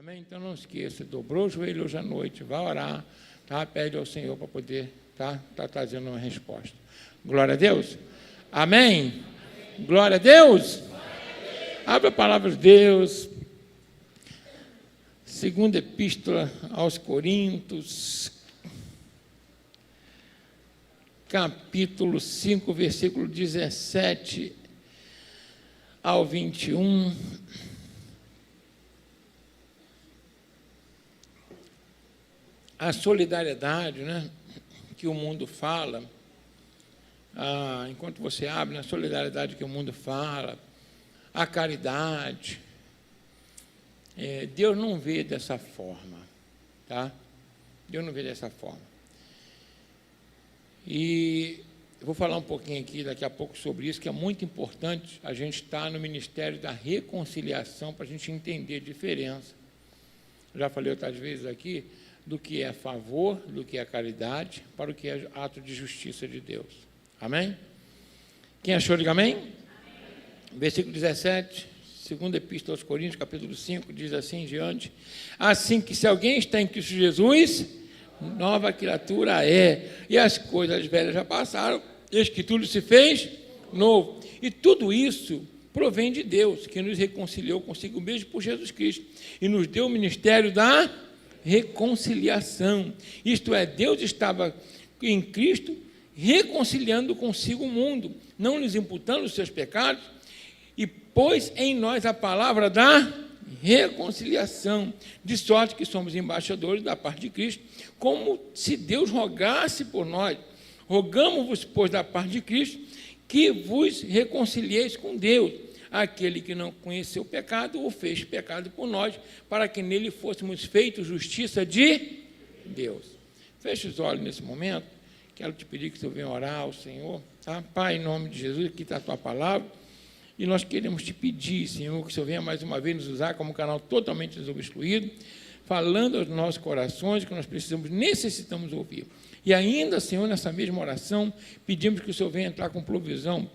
Amém? Então não esqueça, dobrou o joelho hoje à noite, vai orar, tá? Pede ao Senhor para poder tá trazendo uma resposta. Glória a Deus. Amém? Glória a Deus. Abra a palavra de Deus. Segunda Epístola aos Coríntios, capítulo 5, versículo 17 ao 21. A solidariedade, né, que o mundo fala, enquanto você abre, a solidariedade que o mundo fala, a caridade, Deus não vê dessa forma, tá? Deus não vê dessa forma. E eu vou falar um pouquinho aqui, daqui a pouco, sobre isso, que é muito importante a gente estar no ministério da reconciliação para a gente entender a diferença. Já falei outras vezes aqui do que é favor, do que é caridade, para o que é ato de justiça de Deus. Amém? Quem achou, diga amém? Amém. Versículo 17, segunda Epístola aos Coríntios, capítulo 5, diz assim em diante: assim que se alguém está em Cristo Jesus, nova criatura é, e as coisas velhas já passaram, eis que tudo se fez novo. E tudo isso provém de Deus, que nos reconciliou consigo mesmo por Jesus Cristo, e nos deu o ministério da reconciliação. Isto é, Deus estava em Cristo reconciliando consigo o mundo, não lhes imputando os seus pecados, e pôs em nós a palavra da reconciliação, de sorte que somos embaixadores da parte de Cristo, como se Deus rogasse por nós. Rogamos-vos, pois, da parte de Cristo, que vos reconcilieis com Deus. Aquele que não conheceu o pecado, o fez pecado por nós, para que nele fôssemos feitos justiça de Deus. Feche os olhos nesse momento. Quero te pedir que você venha orar ao Senhor, tá? Pai, em nome de Jesus, aqui está a tua palavra, e nós queremos te pedir, Senhor, que o Senhor venha mais uma vez nos usar como um canal totalmente desobstruído, falando aos nossos corações que nós necessitamos ouvir. E ainda, Senhor, nessa mesma oração, pedimos que o Senhor venha entrar com provisão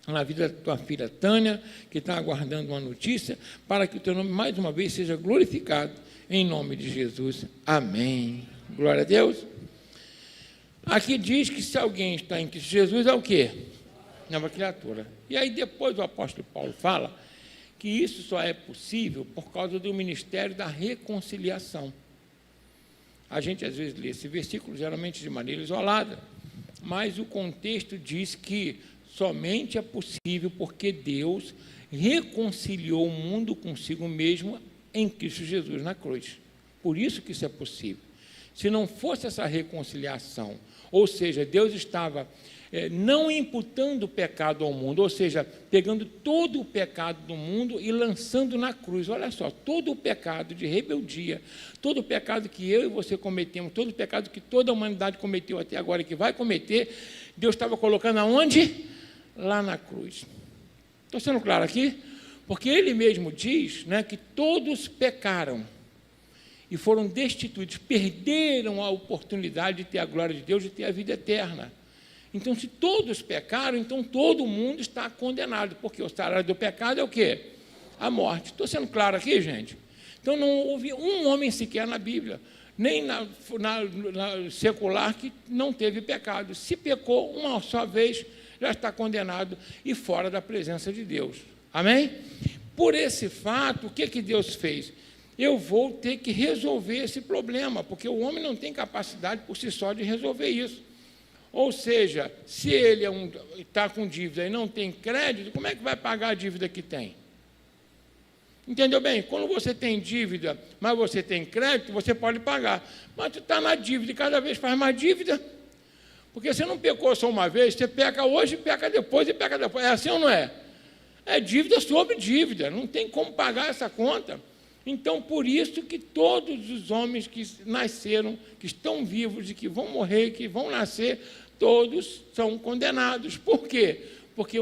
na vida da tua filha Tânia, que está aguardando uma notícia, para que o teu nome mais uma vez seja glorificado, em nome de Jesus. Amém. Glória a Deus. Aqui diz que se alguém está em Cristo Jesus, é o quê? Nova criatura. E aí depois o apóstolo Paulo fala que isso só é possível por causa do ministério da reconciliação. A gente às vezes lê esse versículo geralmente de maneira isolada, mas o contexto diz que somente é possível porque Deus reconciliou o mundo consigo mesmo em Cristo Jesus na cruz. Por isso que isso é possível. Se não fosse essa reconciliação, ou seja, Deus estava não imputando o pecado ao mundo, ou seja, pegando todo o pecado do mundo e lançando na cruz. Olha só, todo o pecado de rebeldia, todo o pecado que eu e você cometemos, todo o pecado que toda a humanidade cometeu até agora e que vai cometer, Deus estava colocando aonde? Lá na cruz. Estou sendo claro aqui? Porque ele mesmo diz, né, que todos pecaram e foram destituídos, perderam a oportunidade de ter a glória de Deus, de ter a vida eterna. Então, se todos pecaram, então todo mundo está condenado, porque o salário do pecado é o quê? A morte. Estou sendo claro aqui, gente? Então, não houve um homem sequer na Bíblia, nem na secular, que não teve pecado. Se pecou uma só vez, já está condenado e fora da presença de Deus. Amém? Por esse fato, o que Deus fez? Eu vou ter que resolver esse problema, porque o homem não tem capacidade por si só de resolver isso. Ou seja, se ele está com dívida e não tem crédito, como é que vai pagar a dívida que tem? Entendeu bem? Quando você tem dívida, mas você tem crédito, você pode pagar. Mas você está na dívida e cada vez faz mais dívida. Porque você não pecou só uma vez, você peca hoje, peca depois e peca depois. É assim ou não é? É dívida sobre dívida, não tem como pagar essa conta. Então, por isso que todos os homens que nasceram, que estão vivos e que vão morrer, que vão nascer, todos são condenados. Por quê? Porque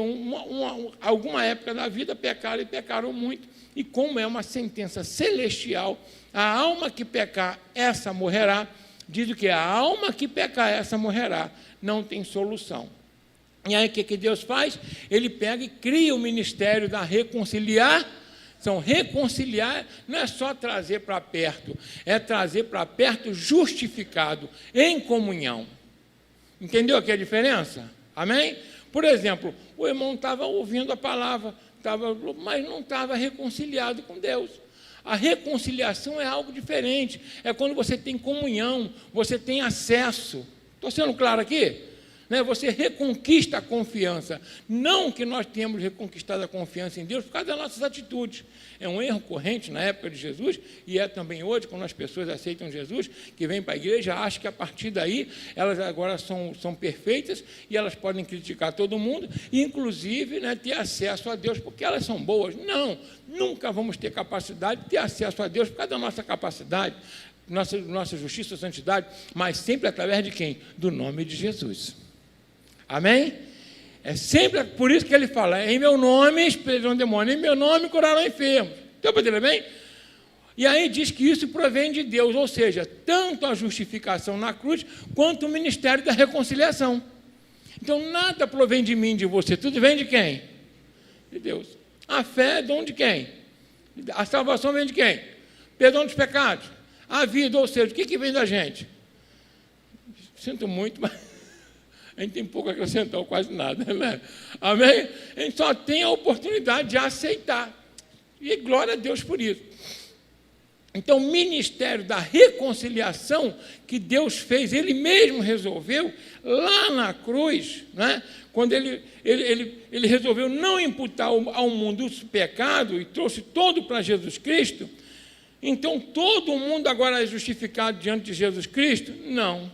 alguma época da vida pecaram e pecaram muito. E como é uma sentença celestial, a alma que pecar, essa morrerá. Diz o que? A alma que pecar, essa morrerá. Não tem solução. E aí o que Deus faz? Ele pega e cria o ministério da reconciliação. São reconciliar, não é só trazer para perto, é trazer para perto justificado, em comunhão. Entendeu aqui a diferença? Amém? Por exemplo, o irmão estava ouvindo a palavra, mas não estava reconciliado com Deus. A reconciliação é algo diferente, é quando você tem comunhão, você tem acesso. Estou sendo claro aqui? Você reconquista a confiança. Não que nós tenhamos reconquistado a confiança em Deus por causa das nossas atitudes. É um erro corrente na época de Jesus, e é também hoje, quando as pessoas aceitam Jesus, que vêm para a igreja, acham que a partir daí elas agora são perfeitas e elas podem criticar todo mundo, e inclusive ter acesso a Deus porque elas são boas. Não, nunca vamos ter capacidade de ter acesso a Deus por causa da nossa capacidade, nossa justiça, santidade, mas sempre através de quem? Do nome de Jesus. Amém? É sempre por isso que ele fala, em meu nome expelirão demônio, em meu nome curarão enfermos. Deu para entender bem? E aí diz que isso provém de Deus, ou seja, tanto a justificação na cruz, quanto o ministério da reconciliação. Então, nada provém de mim, de você, tudo vem de quem? De Deus. A fé é dom de quem? A salvação vem de quem? Perdão dos pecados. A vida, ou seja, o que vem da gente? Sinto muito, mas a gente tem pouco a acrescentar, ou quase nada, né? Amém? A gente só tem a oportunidade de aceitar. E glória a Deus por isso. Então, o ministério da reconciliação que Deus fez, Ele mesmo resolveu, lá na cruz, né? Quando ele resolveu não imputar ao mundo o pecado e trouxe todo para Jesus Cristo, então todo mundo agora é justificado diante de Jesus Cristo? Não.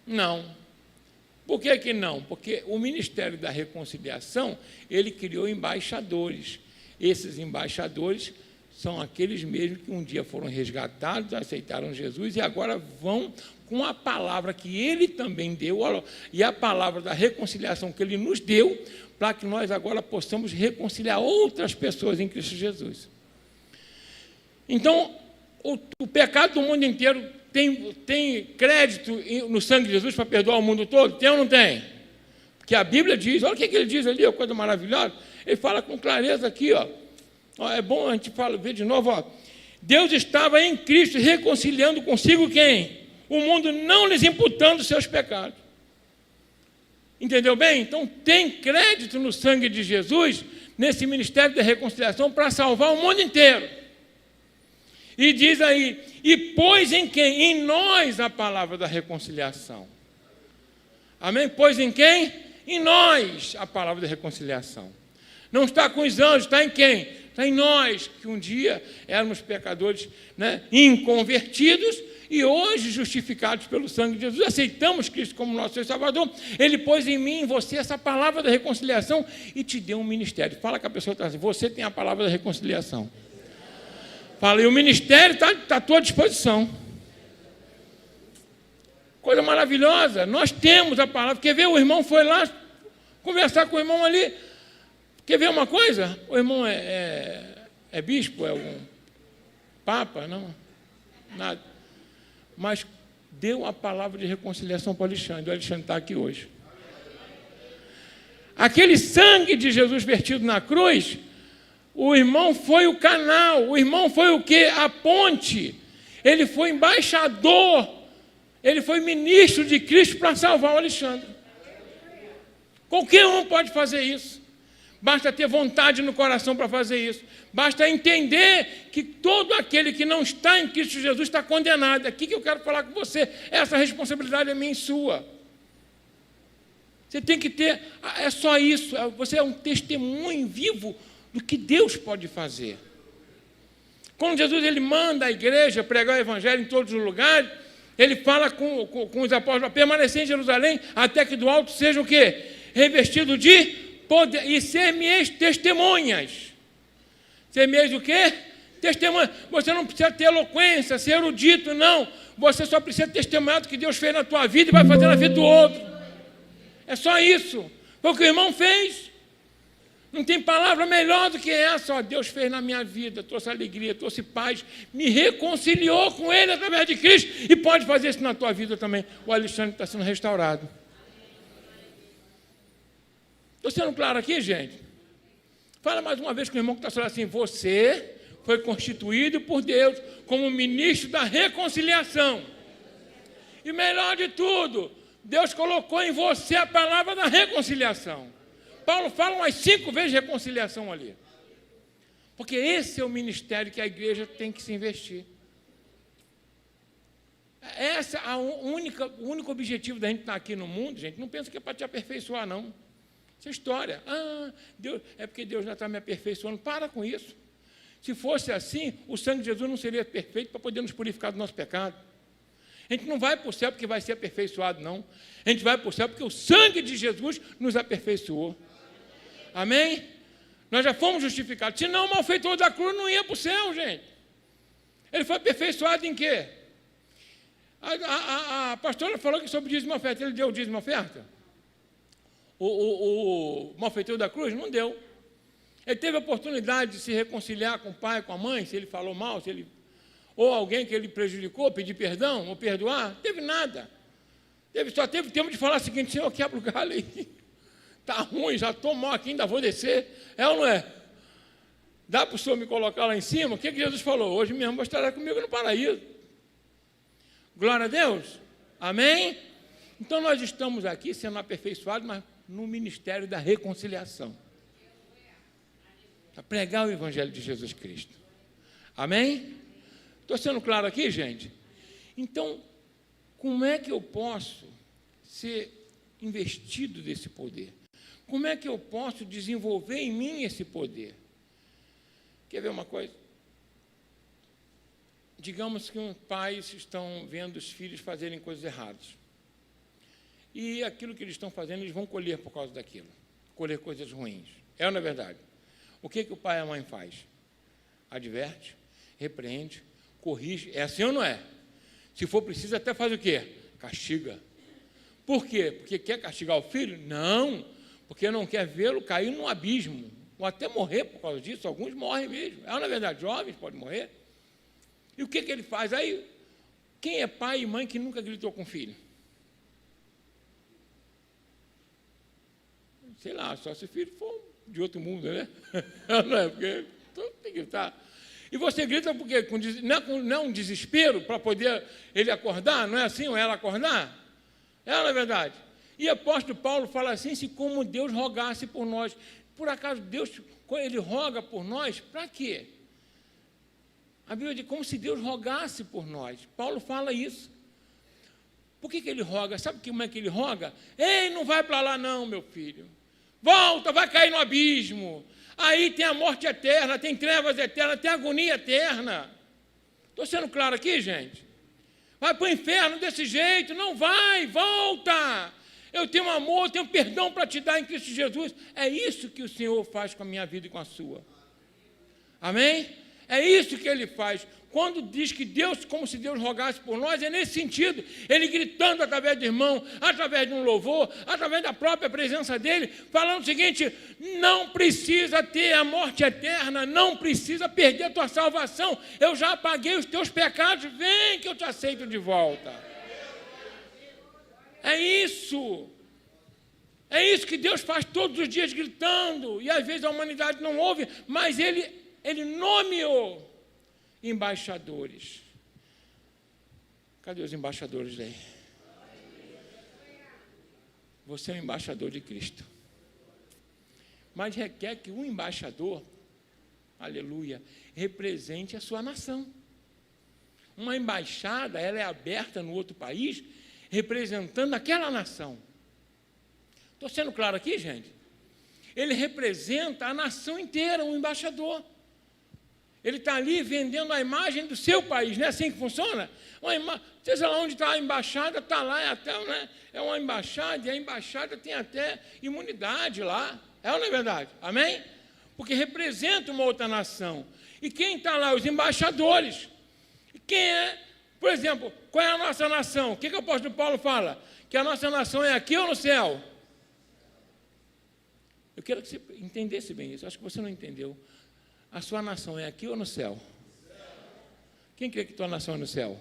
Não. Por que que não? Porque o Ministério da Reconciliação, ele criou embaixadores. Esses embaixadores são aqueles mesmos que um dia foram resgatados, aceitaram Jesus e agora vão com a palavra que ele também deu, e a palavra da reconciliação que ele nos deu, para que nós agora possamos reconciliar outras pessoas em Cristo Jesus. Então, o pecado do mundo inteiro tem crédito no sangue de Jesus para perdoar o mundo todo? Tem ou não tem? Porque a Bíblia diz, olha o que ele diz ali, uma coisa maravilhosa, ele fala com clareza aqui, ó. É bom a gente ver de novo, ó. Deus estava em Cristo reconciliando consigo quem? O mundo, não lhes imputando seus pecados. Entendeu bem? Então tem crédito no sangue de Jesus, nesse ministério da reconciliação, para salvar o mundo inteiro. E diz aí, e pôs em quem? Em nós a palavra da reconciliação. Amém? Pôs em quem? Em nós a palavra da reconciliação. Não está com os anjos, está em quem? Está em nós, que um dia éramos pecadores, inconvertidos, e hoje justificados pelo sangue de Jesus, aceitamos Cristo como nosso Senhor e Salvador. Ele pôs em mim, em você, essa palavra da reconciliação e te deu um ministério. Fala com a pessoa que está assim, você tem a palavra da reconciliação. Fala, e o ministério está à tua disposição. Coisa maravilhosa. Nós temos a palavra. Quer ver? O irmão foi lá conversar com o irmão ali. Quer ver uma coisa? O irmão é bispo? É algum papa? Não. Nada. Mas deu a palavra de reconciliação para o Alexandre. O Alexandre está aqui hoje. Aquele sangue de Jesus vertido na cruz, o irmão foi o canal, o irmão foi o quê? A ponte. Ele foi embaixador, ele foi ministro de Cristo para salvar o Alexandre. Qualquer um pode fazer isso. Basta ter vontade no coração para fazer isso. Basta entender que todo aquele que não está em Cristo Jesus está condenado. É aqui que eu quero falar com você. Essa responsabilidade é minha e sua. Você tem que ter, é só isso. Você é um testemunho vivo do que Deus pode fazer. Quando Jesus ele manda a igreja pregar o evangelho em todos os lugares, ele fala com os apóstolos, permanecer em Jerusalém até que do alto seja o quê? Revestido de poder, e ser minhas testemunhas. Ser minhas o quê? Testemunhas. Você não precisa ter eloquência, ser erudito, não. Você só precisa testemunhar do que Deus fez na tua vida e vai fazer na vida do outro. É só isso. Foi o que o irmão fez. Não tem palavra melhor do que essa. Ó, Deus fez na minha vida, trouxe alegria, trouxe paz, me reconciliou com Ele através de Cristo e pode fazer isso na tua vida também. O Alexandre está sendo restaurado. Estou sendo claro aqui, gente? Fala mais uma vez com o irmão que está falando assim, você foi constituído por Deus como ministro da reconciliação. E melhor de tudo, Deus colocou em você a palavra da reconciliação. Paulo fala umas 5 vezes reconciliação ali. Porque esse é o ministério que a igreja tem que se investir. Esse é o único objetivo da gente estar aqui no mundo, gente. Não pensa que é para te aperfeiçoar, não. Essa é história. Deus, é porque Deus já está me aperfeiçoando. Para com isso. Se fosse assim, o sangue de Jesus não seria perfeito para poder nos purificar do nosso pecado. A gente não vai para o céu porque vai ser aperfeiçoado, não. A gente vai para o céu porque o sangue de Jesus nos aperfeiçoou. Amém? Nós já fomos justificados. Senão o malfeitor da cruz não ia para o céu, gente. Ele foi aperfeiçoado em quê? A pastora falou que sobre o dízimo e oferta. Ele deu o dízimo e oferta? O malfeitor da cruz? Não deu. Ele teve a oportunidade de se reconciliar com o pai, com a mãe, se ele falou mal, se ele... ou alguém que ele prejudicou, pedir perdão ou perdoar? Não teve nada. Só teve tempo de falar o seguinte, Senhor, quebra o galho aí. Está ruim, já estou mal aqui, ainda vou descer. É ou não é? Dá para o Senhor me colocar lá em cima? O que Jesus falou? Hoje mesmo você estará comigo no paraíso. Glória a Deus. Amém? Então nós estamos aqui sendo aperfeiçoados, mas no ministério da reconciliação. Para pregar o Evangelho de Jesus Cristo. Amém? Estou sendo claro aqui, gente? Então, como é que eu posso ser investido desse poder? Como é que eu posso desenvolver em mim esse poder? Quer ver uma coisa? Digamos que os pais estão vendo os filhos fazerem coisas erradas. E aquilo que eles estão fazendo, eles vão colher por causa daquilo. Colher coisas ruins. É ou não é verdade? O que o pai e a mãe faz? Adverte, repreende, corrige. É assim ou não é? Se for preciso, até faz o quê? Castiga. Por quê? Porque quer castigar o filho? Não, porque não quer vê-lo cair num abismo, ou até morrer por causa disso. Alguns morrem mesmo. É ou não é verdade? Jovens podem morrer. E o que ele faz? Aí, quem é pai e mãe que nunca gritou com o filho? Sei lá, só se o filho for de outro mundo, né? Não é, porque tem que gritar. E você grita por quê? Não é um desespero para poder ele acordar? Não é assim, ou ela acordar? É, não é verdade? E o apóstolo Paulo fala assim, se como Deus rogasse por nós. Por acaso Deus, quando ele roga por nós, para quê? A Bíblia diz como se Deus rogasse por nós. Paulo fala isso. Por que ele roga? Sabe como é que ele roga? Ei, não vai para lá não, meu filho. Volta, vai cair no abismo. Aí tem a morte eterna, tem trevas eternas, tem agonia eterna. Estou sendo claro aqui, gente? Vai para o inferno desse jeito, não vai, volta. Eu tenho amor, eu tenho perdão para te dar em Cristo Jesus. É isso que o Senhor faz com a minha vida e com a sua. Amém? É isso que Ele faz. Quando diz que Deus, como se Deus rogasse por nós, é nesse sentido. Ele gritando através do irmão, através de um louvor, através da própria presença dEle, falando o seguinte, não precisa ter a morte eterna, não precisa perder a tua salvação. Eu já apaguei os teus pecados, vem que eu te aceito de volta. É isso. É isso que Deus faz todos os dias gritando. E às vezes a humanidade não ouve, mas Ele nomeou embaixadores. Cadê os embaixadores aí? Você é um embaixador de Cristo. Mas requer que um embaixador, aleluia, represente a sua nação. Uma embaixada, ela é aberta no outro país, representando aquela nação. Estou sendo claro aqui, gente? Ele representa a nação inteira, um embaixador. Ele está ali vendendo a imagem do seu país, não é assim que funciona? Seja lá onde está a embaixada, está lá, é uma embaixada, e a embaixada tem até imunidade lá. É ou não é verdade? Amém? Porque representa uma outra nação. E quem está lá? Os embaixadores. E quem é? Por exemplo, qual é a nossa nação? O que o apóstolo Paulo fala? Que a nossa nação é aqui ou no céu? Eu quero que você entendesse bem isso. Acho que você não entendeu. A sua nação é aqui ou no céu? Quem crê que tua nação é no céu?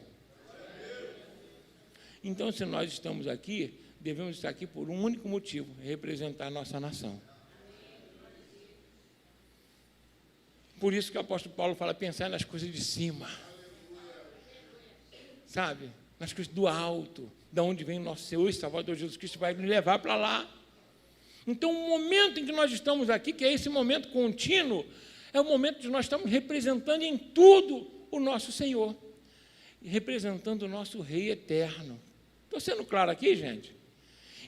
Então, se nós estamos aqui, devemos estar aqui por um único motivo, representar a nossa nação. Por isso que o apóstolo Paulo fala, pensar nas coisas de cima. Sabe? Nas coisas do alto, da onde vem o nosso Senhor e Salvador Jesus Cristo, vai nos levar para lá. Então, o momento em que nós estamos aqui, que é esse momento contínuo, é o momento de nós estamos representando em tudo o nosso Senhor, representando o nosso Rei eterno. Estou sendo claro aqui, gente?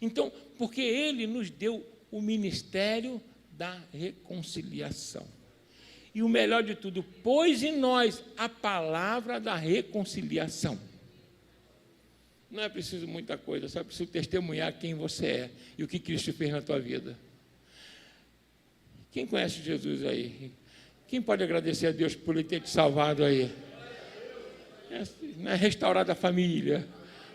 Então, porque Ele nos deu o ministério da reconciliação. E o melhor de tudo, pôs em nós a palavra da reconciliação. Não é preciso muita coisa, só é preciso testemunhar quem você é e o que Cristo fez na tua vida. Quem conhece Jesus aí? Quem pode agradecer a Deus por Ele ter te salvado aí? Restaurado a família,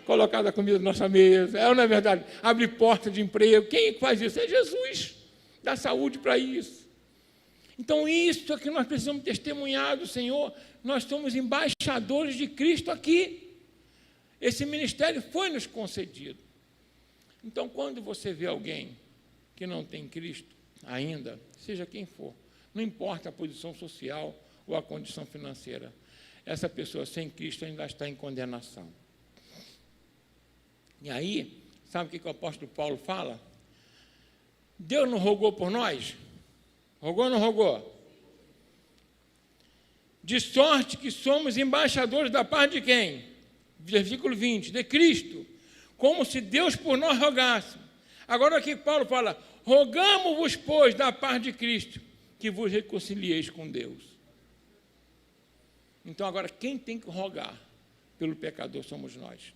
colocado a comida na nossa mesa, não é verdade? Abrir porta de emprego. Quem faz isso? É Jesus. Dá saúde para isso. Então, isso é que nós precisamos testemunhar do Senhor. Nós somos embaixadores de Cristo aqui. Esse ministério foi nos concedido. Então, quando você vê alguém que não tem Cristo ainda, seja quem for, não importa a posição social ou a condição financeira, essa pessoa sem Cristo ainda está em condenação. E aí, sabe o que o apóstolo Paulo fala? Deus não rogou por nós? Rogou ou não rogou? De sorte que somos embaixadores da parte de quem? Versículo 20, de Cristo, como se Deus por nós rogasse. Agora aqui Paulo fala, rogamo-vos, pois, da parte de Cristo, que vos reconcilieis com Deus. Então agora quem tem que rogar pelo pecador somos nós.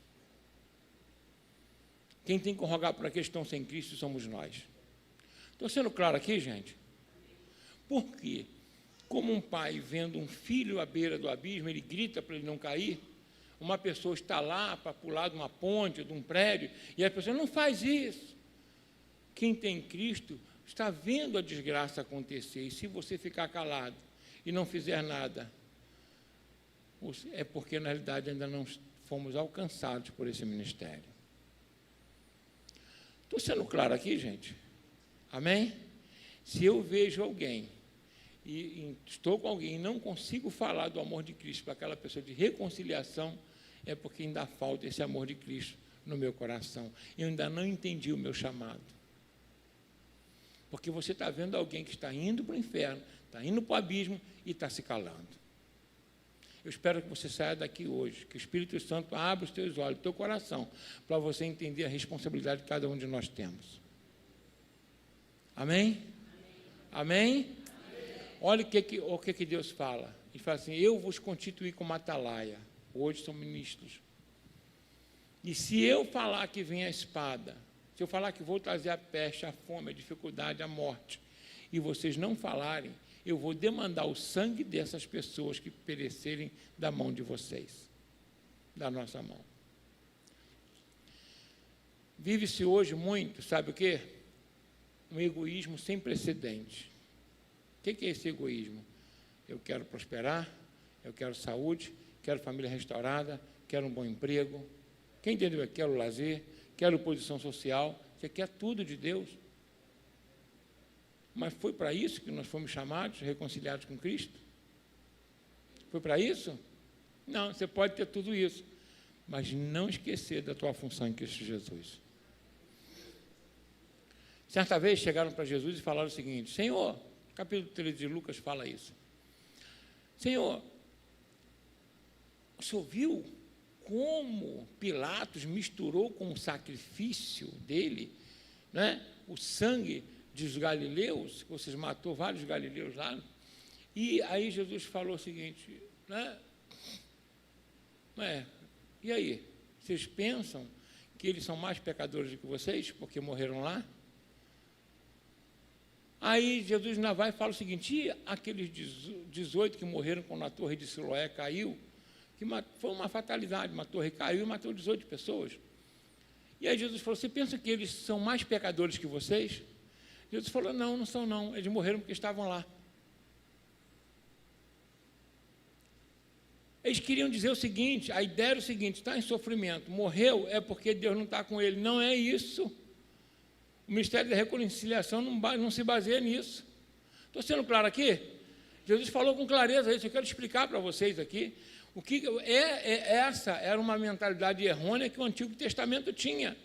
Quem tem que rogar por aqueles que estão sem Cristo somos nós. Estou sendo claro aqui, gente? Por quê? Como um pai vendo um filho à beira do abismo, ele grita para ele não cair. Uma pessoa está lá para pular de uma ponte, de um prédio, e a pessoa não faz isso. Quem tem Cristo está vendo a desgraça acontecer, e se você ficar calado e não fizer nada, é porque na realidade ainda não fomos alcançados por esse ministério. Estou sendo claro aqui, gente? Amém? Se eu vejo alguém e estou com alguém e não consigo falar do amor de Cristo para aquela pessoa de reconciliação, é porque ainda falta esse amor de Cristo no meu coração. Eu ainda não entendi o meu chamado. Porque você está vendo alguém que está indo para o inferno, está indo para o abismo e está se calando. Eu espero que você saia daqui hoje, que o Espírito Santo abra os teus olhos, o teu coração, para você entender a responsabilidade que cada um de nós temos. Amém? Amém? Olha o que Deus fala. Ele fala assim, eu vos constituí como atalaia. Hoje são ministros. E se eu falar que vem a espada, se eu falar que vou trazer a peste, a fome, a dificuldade, a morte, e vocês não falarem, eu vou demandar o sangue dessas pessoas que perecerem da mão de vocês, da nossa mão. Vive-se hoje muito, sabe o quê? Um egoísmo sem precedente. O que é esse egoísmo? Eu quero prosperar, eu quero saúde, quero família restaurada, quero um bom emprego. Quem entendeu? Quero lazer, quero posição social. Você quer tudo de Deus. Mas foi para isso que nós fomos chamados, reconciliados com Cristo? Foi para isso? Não, você pode ter tudo isso, mas não esquecer da tua função em Cristo Jesus. Certa vez chegaram para Jesus e falaram o seguinte, Senhor, capítulo 13 de Lucas fala isso, Senhor, o Senhor viu como Pilatos misturou com o sacrifício dele, né, o sangue dos galileus, que vocês matou vários galileus lá, e aí Jesus falou o seguinte, né, e aí, vocês pensam que eles são mais pecadores do que vocês, porque morreram lá? Aí Jesus ainda vai e fala o seguinte, e aqueles 18 que morreram quando a torre de Siloé caiu, que foi uma fatalidade, uma torre caiu e matou 18 pessoas. E aí Jesus falou, você pensa que eles são mais pecadores que vocês? Jesus falou, não, não são não, eles morreram porque estavam lá. Eles queriam dizer o seguinte, a ideia era o seguinte, está em sofrimento, morreu é porque Deus não está com ele. Não é isso. O ministério da reconciliação não se baseia nisso. Estou sendo claro aqui? Jesus falou com clareza isso. Eu quero explicar para vocês aqui. O que essa era uma mentalidade errônea que o Antigo Testamento tinha.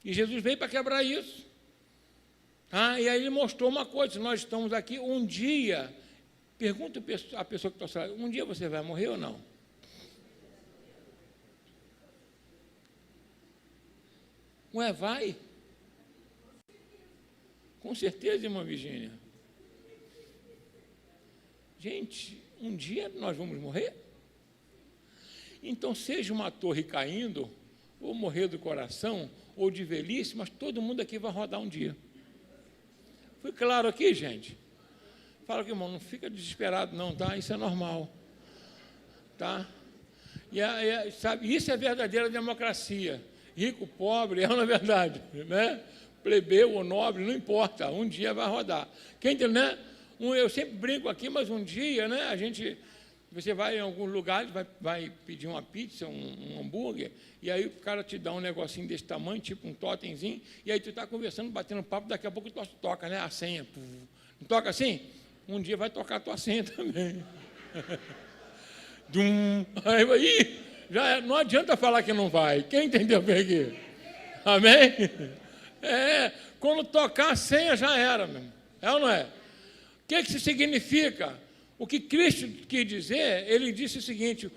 E Jesus veio para quebrar isso. E aí ele mostrou uma coisa: nós estamos aqui um dia. Pergunta a pessoa que está falando: um dia você vai morrer ou não? Ué, vai? Com certeza, irmã Virgínia. Gente, um dia nós vamos morrer? Então, seja uma torre caindo, ou morrer do coração, ou de velhice, mas todo mundo aqui vai rodar um dia. Foi claro aqui, gente? Fala aqui, irmão, não fica desesperado não, tá? Isso é normal. Tá? Sabe, isso é verdadeira democracia. Rico, pobre, é na verdade, né? Plebeu ou nobre, não importa, um dia vai rodar. Quem entende, né? Eu sempre brinco aqui, mas um dia, né, você vai em alguns lugares, vai pedir uma pizza, um hambúrguer, e aí o cara te dá um negocinho desse tamanho, tipo um totemzinho, e aí tu está conversando, batendo papo, daqui a pouco tu toca, né, a senha. Não toca assim? Um dia vai tocar a tua senha também. Aí, já não adianta falar que não vai. Quem entendeu bem aqui? Amém? Quando tocar a senha já era, mesmo. É ou não é? O que isso significa? O que Cristo quis dizer, ele disse o seguinte: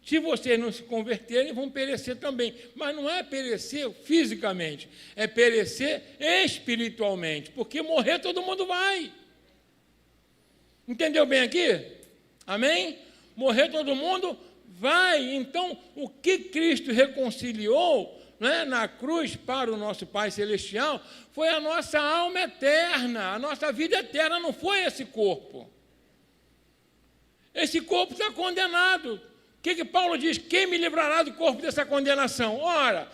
se vocês não se converterem, vão perecer também. Mas não é perecer fisicamente, é perecer espiritualmente, porque morrer todo mundo vai. Entendeu bem aqui? Amém? Morrer todo mundo vai. Então, o que Cristo reconciliou, né, na cruz para o nosso Pai Celestial foi a nossa alma eterna, a nossa vida eterna, não foi esse corpo. Esse corpo está condenado. O que Paulo diz? Quem me livrará do corpo dessa condenação? Ora,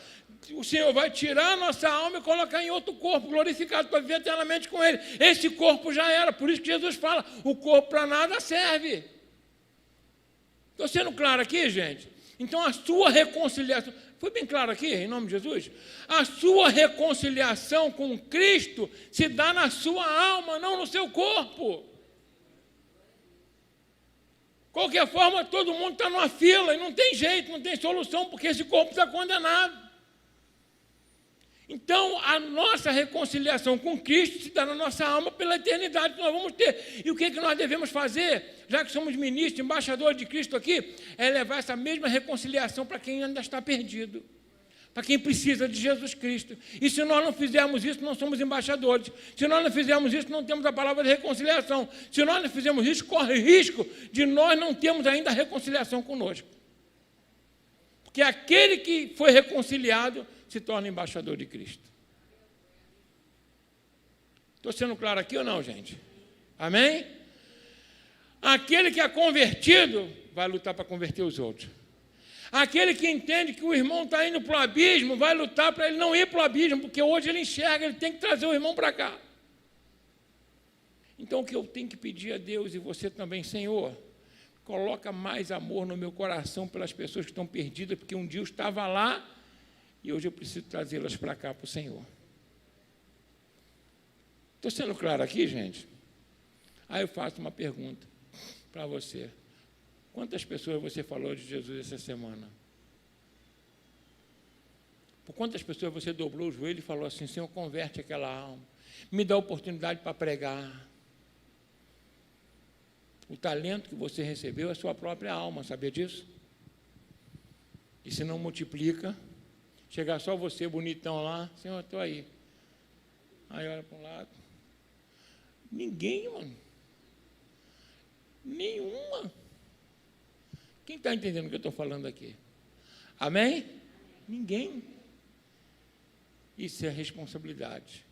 o Senhor vai tirar a nossa alma e colocar em outro corpo, glorificado, para viver eternamente com Ele. Esse corpo já era, por isso que Jesus fala, o corpo para nada serve. Estou sendo claro aqui, gente? Então, a sua reconciliação... Foi bem claro aqui, em nome de Jesus? A sua reconciliação com Cristo se dá na sua alma, não no seu corpo. Qualquer forma, todo mundo está numa fila e não tem jeito, não tem solução, porque esse corpo está condenado. Então, a nossa reconciliação com Cristo se dá na nossa alma pela eternidade que nós vamos ter. E o que nós devemos fazer, já que somos ministros, embaixadores de Cristo aqui, é levar essa mesma reconciliação para quem ainda está perdido, para quem precisa de Jesus Cristo. E se nós não fizermos isso, não somos embaixadores. Se nós não fizermos isso, não temos a palavra de reconciliação. Se nós não fizermos isso, corre risco de nós não termos ainda a reconciliação conosco. Porque aquele que foi reconciliado se torna embaixador de Cristo. Estou sendo claro aqui ou não, gente? Amém? Aquele que é convertido vai lutar para converter os outros. Aquele que entende que o irmão está indo para o abismo vai lutar para ele não ir para o abismo, porque hoje ele enxerga, ele tem que trazer o irmão para cá. Então, o que eu tenho que pedir a Deus e você também, Senhor, coloca mais amor no meu coração pelas pessoas que estão perdidas, porque um dia eu estava lá e hoje eu preciso trazê-las para cá, para o Senhor. Estou sendo claro aqui, gente? Aí eu faço uma pergunta para você. Quantas pessoas você falou de Jesus essa semana? Por quantas pessoas você dobrou o joelho e falou assim: Senhor, converte aquela alma, me dá oportunidade para pregar. O talento que você recebeu é a sua própria alma, sabia disso? E se não multiplica, chegar só você bonitão lá, Senhor, estou aí. Aí olha para um lado. Ninguém, mano. Nenhuma. Quem está entendendo o que eu estou falando aqui? Amém? Ninguém. Isso é responsabilidade.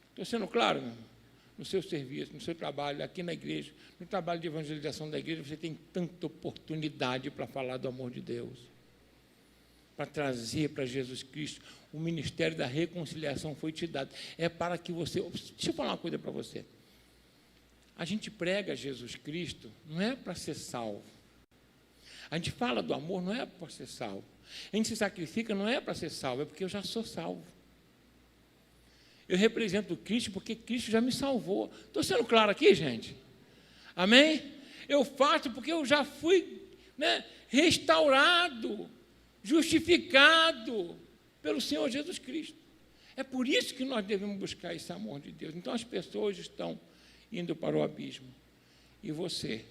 Estou sendo claro, meu irmão? No seu serviço, no seu trabalho, aqui na igreja, no trabalho de evangelização da igreja, você tem tanta oportunidade para falar do amor de Deus, para trazer para Jesus Cristo. O ministério da reconciliação foi te dado. É para que você... Deixa eu falar uma coisa para você. A gente prega Jesus Cristo, não é para ser salvo. A gente fala do amor, não é para ser salvo. A gente se sacrifica, não é para ser salvo, é porque eu já sou salvo. Eu represento Cristo porque Cristo já me salvou. Estou sendo claro aqui, gente? Amém? Eu faço porque eu já fui, né, restaurado, justificado pelo Senhor Jesus Cristo. É por isso que nós devemos buscar esse amor de Deus. Então, as pessoas estão indo para o abismo. E você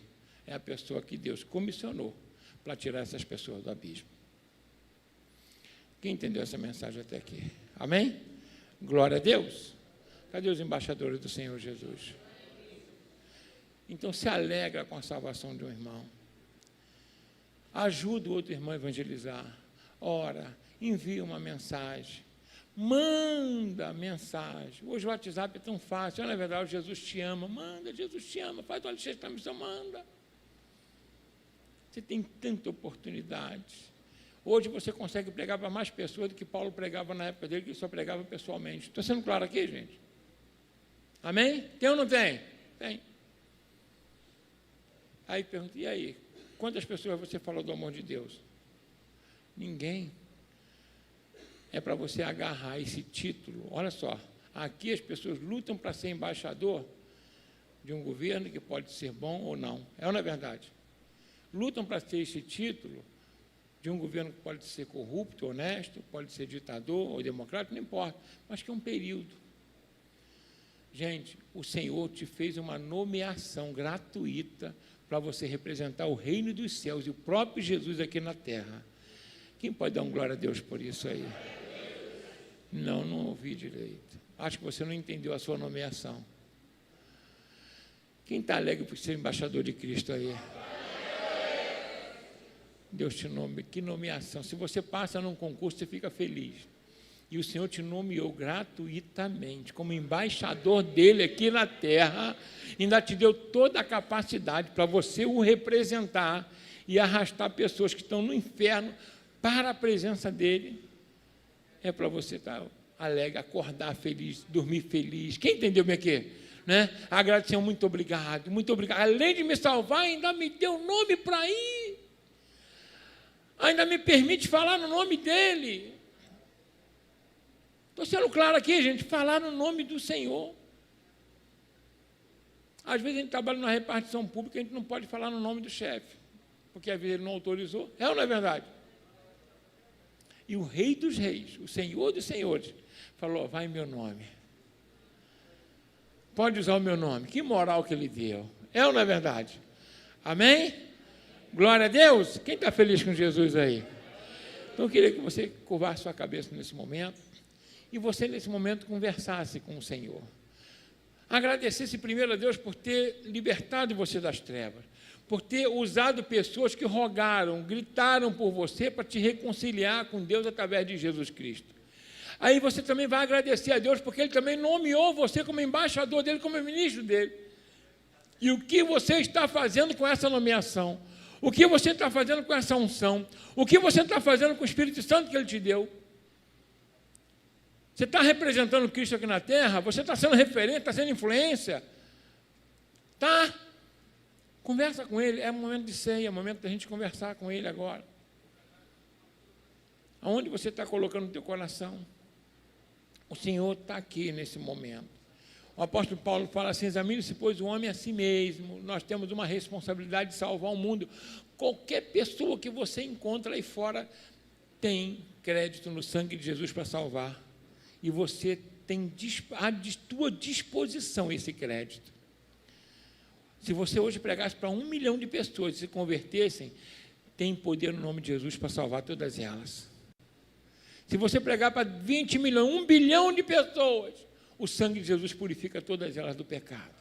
é a pessoa que Deus comissionou para tirar essas pessoas do abismo. Quem entendeu essa mensagem até aqui? Amém? Glória a Deus. Cadê os embaixadores do Senhor Jesus? Então, se alegra com a salvação de um irmão. Ajuda o outro irmão a evangelizar. Ora, envia uma mensagem. Manda mensagem. Hoje o WhatsApp é tão fácil. Na verdade, Jesus te ama. Manda, Jesus te ama. Faz uma licença da missão, manda. Você tem tanta oportunidade. Hoje você consegue pregar para mais pessoas do que Paulo pregava na época dele, que ele só pregava pessoalmente. Estou sendo claro aqui, gente? Amém? Tem ou não tem? Tem. Aí pergunta, e aí? Quantas pessoas você falou do amor de Deus? Ninguém. É para você agarrar esse título. Olha só, aqui as pessoas lutam para ser embaixador de um governo que pode ser bom ou não. É ou não é verdade? Lutam para ter esse título de um governo que pode ser corrupto, honesto, pode ser ditador ou democrático, não importa, mas que é um período. Gente, o Senhor te fez uma nomeação gratuita para você representar o reino dos céus e o próprio Jesus aqui na terra. Quem pode dar um glória a Deus por isso aí? Não ouvi direito. Acho que você não entendeu a sua nomeação. Quem está alegre por ser embaixador de Cristo aí? Deus te nome, que nomeação. Se você passa num concurso, você fica feliz. E o Senhor te nomeou gratuitamente, como embaixador dele aqui na terra, ainda te deu toda a capacidade para você o representar e arrastar pessoas que estão no inferno para a presença dele. É para você estar alegre, acordar feliz, dormir feliz. Quem entendeu bem aqui? Né? Agradecer, muito obrigado, muito obrigado. Além de me salvar, ainda me deu nome para ir. Ainda me permite falar no nome dele. Estou sendo claro aqui, gente, falar no nome do Senhor. Às vezes a gente trabalha na repartição pública, a gente não pode falar no nome do chefe, porque às vezes ele não autorizou. É ou não é verdade? E o Rei dos Reis, o Senhor dos Senhores, falou, vai em meu nome. Pode usar o meu nome. Que moral que ele deu. É ou não é verdade? Amém? Glória a Deus. Quem está feliz com Jesus aí? Então eu queria que você curvasse sua cabeça nesse momento e você nesse momento conversasse com o Senhor. Agradecesse primeiro a Deus por ter libertado você das trevas, por ter usado pessoas que rogaram, gritaram por você para te reconciliar com Deus através de Jesus Cristo. Aí você também vai agradecer a Deus porque Ele também nomeou você como embaixador dEle, como ministro dEle. E o que você está fazendo com essa nomeação? O que você está fazendo com essa unção? O que você está fazendo com o Espírito Santo que Ele te deu? Você está representando Cristo aqui na terra? Você está sendo referente, está sendo influência? Tá? Conversa com Ele, é momento de ceia, é momento da gente conversar com Ele agora. Aonde você está colocando o teu coração? O Senhor está aqui nesse momento. O apóstolo Paulo fala assim, examine-se, pois, o homem a si mesmo. Nós temos uma responsabilidade de salvar o mundo. Qualquer pessoa que você encontra aí fora tem crédito no sangue de Jesus para salvar. E você tem à tua disposição esse crédito. Se você hoje pregasse para 1 milhão de pessoas e se convertessem, tem poder no nome de Jesus para salvar todas elas. Se você pregar para 20 milhões, 1 bilhão de pessoas, o sangue de Jesus purifica todas elas do pecado.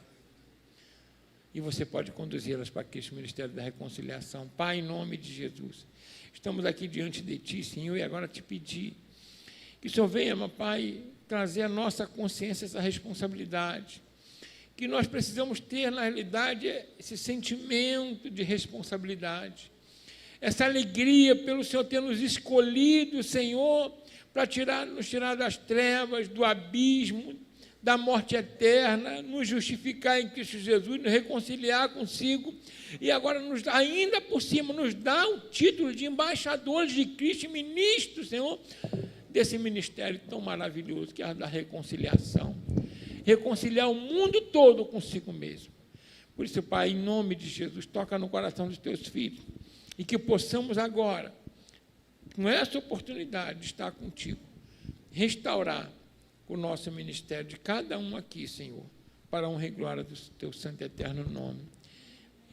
E você pode conduzi-las para este ministério da reconciliação. Pai, em nome de Jesus, estamos aqui diante de Ti, Senhor, e agora te pedir que o Senhor venha, meu Pai, trazer à nossa consciência essa responsabilidade, que nós precisamos ter, na realidade, esse sentimento de responsabilidade, essa alegria pelo Senhor ter nos escolhido, Senhor, para nos tirar das trevas, do abismo, da morte eterna, nos justificar em Cristo Jesus, nos reconciliar consigo, e agora, ainda por cima, nos dá o título de embaixadores de Cristo e ministros, Senhor, desse ministério tão maravilhoso que é a da reconciliação. Reconciliar o mundo todo consigo mesmo. Por isso, Pai, em nome de Jesus, toca no coração dos teus filhos e que possamos agora, com essa oportunidade de estar contigo, restaurar o nosso ministério de cada um aqui, Senhor, para a honra e glória do teu santo e eterno nome.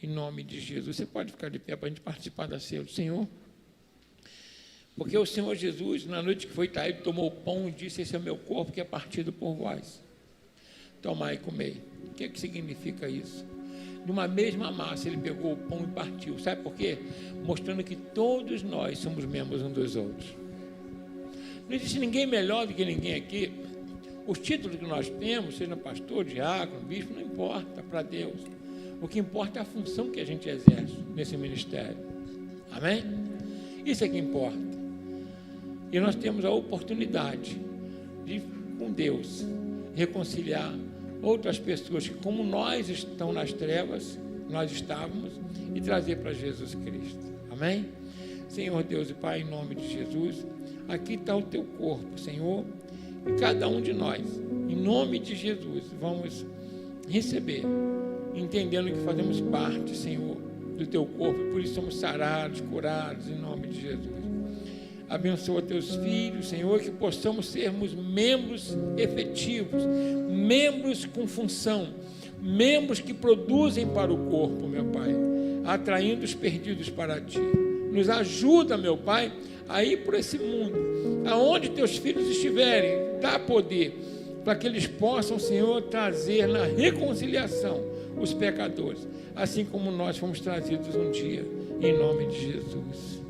Em nome de Jesus. Você pode ficar de pé para a gente participar da ceia do Senhor? Porque o Senhor Jesus, na noite que foi traído, tomou o pão e disse: esse é o meu corpo que é partido por vós. Tomai e comei. O que significa isso? De uma mesma massa, ele pegou o pão e partiu. Sabe por quê? Mostrando que todos nós somos membros uns dos outros. Não existe ninguém melhor do que ninguém aqui. Os títulos que nós temos, seja pastor, diácono, bispo, não importa para Deus. O que importa é a função que a gente exerce nesse ministério. Amém? Isso é que importa. E nós temos a oportunidade de, com Deus, reconciliar outras pessoas que, como nós estão nas trevas, nós estávamos, e trazer para Jesus Cristo. Amém? Senhor Deus e Pai, em nome de Jesus, aqui está o teu corpo, Senhor, e cada um de nós, em nome de Jesus, vamos receber, entendendo que fazemos parte, Senhor, do teu corpo, e por isso somos sarados, curados, em nome de Jesus. Abençoa teus filhos, Senhor, que possamos sermos membros efetivos, membros com função, membros que produzem para o corpo, meu Pai, atraindo os perdidos para ti. Nos ajuda, meu Pai, a ir por esse mundo, aonde teus filhos estiverem, dá poder, para que eles possam, Senhor, trazer na reconciliação os pecadores, assim como nós fomos trazidos um dia, em nome de Jesus.